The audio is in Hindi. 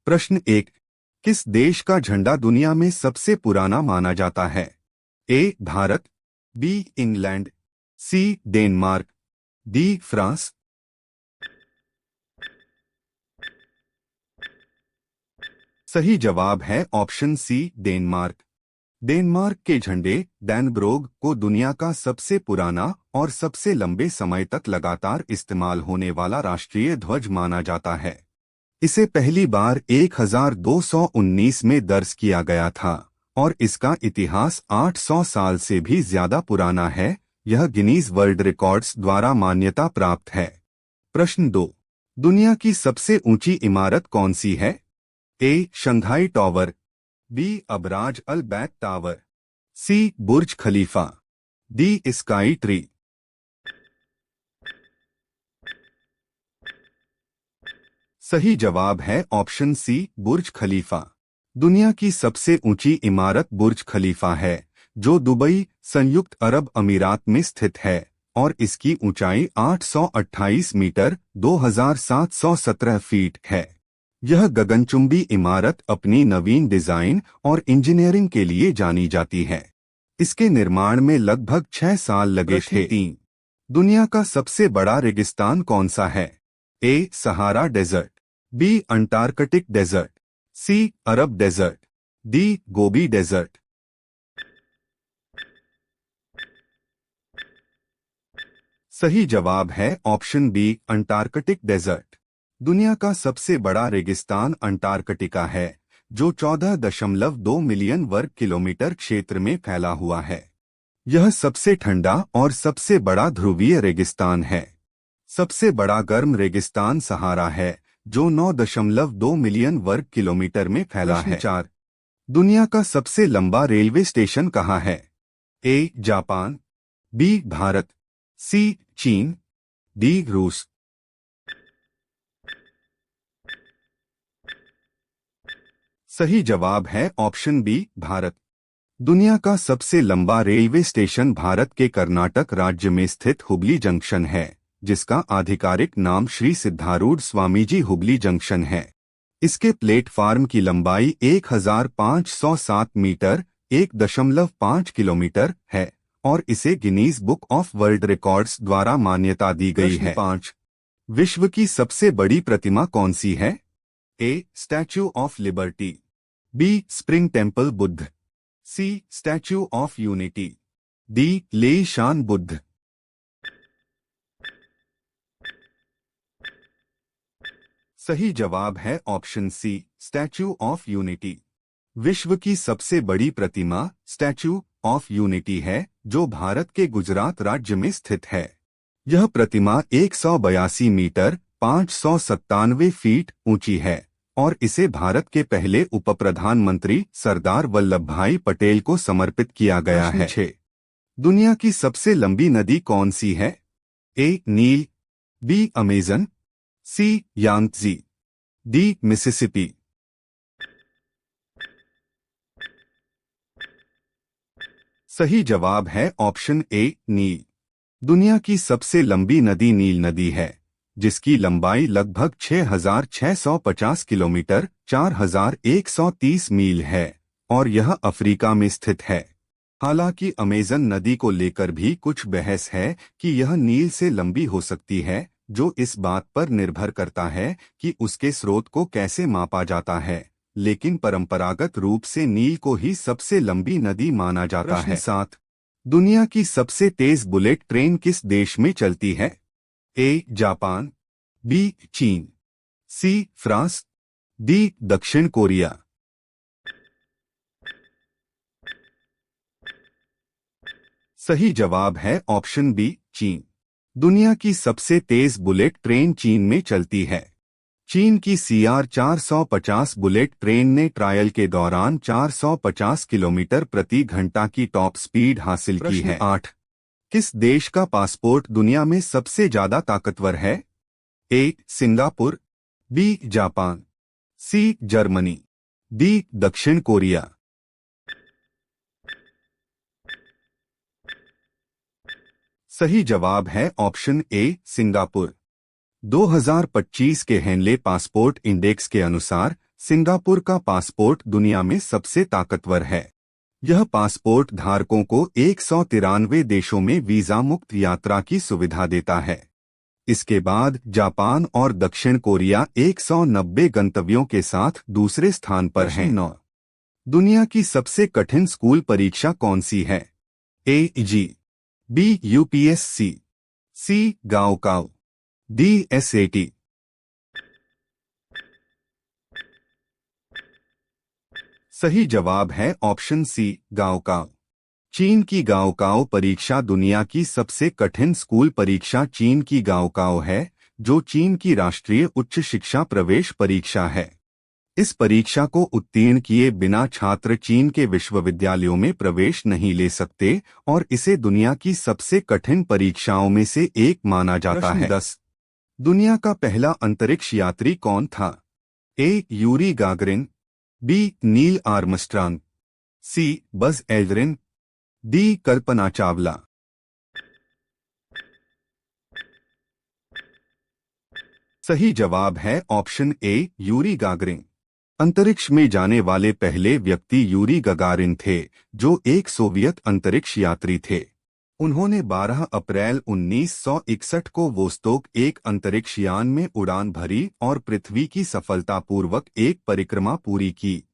प्रश्न 1। किस देश का झंडा दुनिया में सबसे पुराना माना जाता है? A Bharat, B England, C Denmark, D France. सही जवाब है ऑप्शन सी डेनमार्क। डेनमार्क के झंडे डैनब्रोग को दुनिया का सबसे पुराना और सबसे लंबे समय तक लगातार इस्तेमाल होने वाला राष्ट्रीय ध्वज माना जाता है। इसे पहली बार 1219 में दर्ज किया गया था और इसका इतिहास 800 साल से भी ज्यादा पुराना है। यह गिनीज वर्ल्ड रिकॉर्ड्स द्वारा मान्यता प्राप्त है। प्रश्न 2। दुनिया की सबसे ऊंची इमारत कौन सी है? ए शंघाई टॉवर, बी अबराज अल बैत टावर, सी बुर्ज खलीफा, डी स्काई ट्री। सही जवाब है ऑप्शन सी बुर्ज खलीफा। दुनिया की सबसे ऊंची इमारत बुर्ज खलीफा है, जो दुबई, संयुक्त अरब अमीरात में स्थित है और इसकी ऊंचाई 828 मीटर 2717 फीट है। यह गगनचुंबी इमारत अपनी नवीन डिजाइन और इंजीनियरिंग के लिए जानी जाती है। इसके निर्माण में लगभग 6 साल लगे थे। 3। दुनिया का सबसे बड़ा रेगिस्तान कौन सा है? A Sahara desert, B Antarctic desert, C Arab desert, D Gobi desert. सही जवाब है ऑप्शन बी अंटार्कटिक डेजर्ट। दुनिया का सबसे बड़ा रेगिस्तान अंटार्कटिका है, जो 14.2 मिलियन वर्ग किलोमीटर क्षेत्र में फैला हुआ है। यह सबसे ठंडा और सबसे बड़ा ध्रुवीय रेगिस्तान है। सबसे बड़ा गर्म रेगिस्तान सहारा है, जो 9.2 मिलियन वर्ग किलोमीटर में फैला है। 4। दुनिया का सबसे लंबा रेलवे स्टेशन कहाँ है? ए जापान, बी भारत, सी चीन, डी रूस। सही जवाब है ऑप्शन बी भारत। दुनिया का सबसे लंबा रेलवे स्टेशन भारत के कर्नाटक राज्य में स्थित हुबली जंक्शन है, जिसका आधिकारिक नाम श्री सिद्धारूढ़ स्वामीजी हुबली जंक्शन है। इसके प्लेटफार्म की लंबाई 1507 मीटर 1.5 किलोमीटर है और इसे Guinness book of world records द्वारा मान्यता दी गई है। 5। विश्व की सबसे बड़ी प्रतिमा कौन सी है? A statue of liberty, B spring temple Buddha, C statue of unity, D Leshan Buddha. सही जवाब है option C statue of unity. विश्व की सबसे बड़ी प्रतिमा स्टैच्यू ऑफ यूनिटी है, जो भारत के गुजरात राज्य में स्थित है। यह प्रतिमा 182 मीटर 597 फीट ऊंची है और इसे भारत के पहले उप प्रधानमंत्री सरदार वल्लभ भाई पटेल को समर्पित किया गया है। 6। दुनिया की सबसे लंबी नदी कौन सी है? ए नील, बी अमेजन, सी यांगत्जी, डी मिसिसिपी। सही जवाब है ऑप्शन ए नील। दुनिया की सबसे लंबी नदी नील नदी है, जिसकी लंबाई लगभग 6,650 किलोमीटर 4,130 मील है और यह अफ्रीका में स्थित है। हालांकि अमेजन नदी को लेकर भी कुछ बहस है कि यह नील से लंबी हो सकती है, जो इस बात पर निर्भर करता है कि उसके स्रोत को कैसे मापा जाता है, लेकिन परंपरागत रूप से नील को ही सबसे लंबी नदी माना जाता है। 7। दुनिया की सबसे तेज बुलेट ट्रेन किस देश में चलती है? ए जापान, बी चीन, सी फ्रांस, डी दक्षिण कोरिया। सही जवाब है ऑप्शन बी चीन। दुनिया की सबसे तेज बुलेट ट्रेन चीन में चलती है। चीन की CR 450 बुलेट ट्रेन ने ट्रायल के दौरान 450 किलोमीटर प्रति घंटा की टॉप स्पीड हासिल की है। 8। किस देश का पासपोर्ट दुनिया में सबसे ज्यादा ताकतवर है? A Singapore, B Japan, C Germany, D दक्षिण कोरिया। सही जवाब है ऑप्शन ए सिंगापुर। 2025 के हेनले पासपोर्ट इंडेक्स के अनुसार सिंगापुर का पासपोर्ट दुनिया में सबसे ताकतवर है। यह पासपोर्ट धारकों को 193 देशों में वीजा मुक्त यात्रा की सुविधा देता है। इसके बाद जापान और दक्षिण कोरिया 190 गंतव्यों के साथ दूसरे स्थान पर हैं। 9. दुनिया की सबसे कठिन स्कूल परीक्षा कौन सी है? ए जी, बी यूपीएससी, सी गाओकाव, डी एसएटी। सही जवाब है ऑप्शन सी गाओकाव। चीन की गाओकाव परीक्षा दुनिया की सबसे कठिन स्कूल परीक्षा चीन की गाओकाव है, जो चीन की राष्ट्रीय उच्च शिक्षा प्रवेश परीक्षा है। इस परीक्षा को उत्तीर्ण किए बिना छात्र चीन के विश्वविद्यालयों में प्रवेश नहीं ले सकते और इसे दुनिया की सबसे कठिन परीक्षाओं में से एक माना जाता है। 10. दुनिया का पहला अंतरिक्ष यात्री कौन था? A Yuri Gagarin, B Neil Armstrong, C Buzz Aldrin, D Kalpana Chawla. सही जवाब है ऑप्शन ए यूरी गागरिन। अंतरिक्ष में जाने वाले पहले व्यक्ति यूरी गगारिन थे, जो एक सोवियत अंतरिक्ष यात्री थे। उन्होंने 12 अप्रैल 1961 को वोस्तोक एक अंतरिक्ष यान में उड़ान भरी और पृथ्वी की सफलतापूर्वक एक परिक्रमा पूरी की।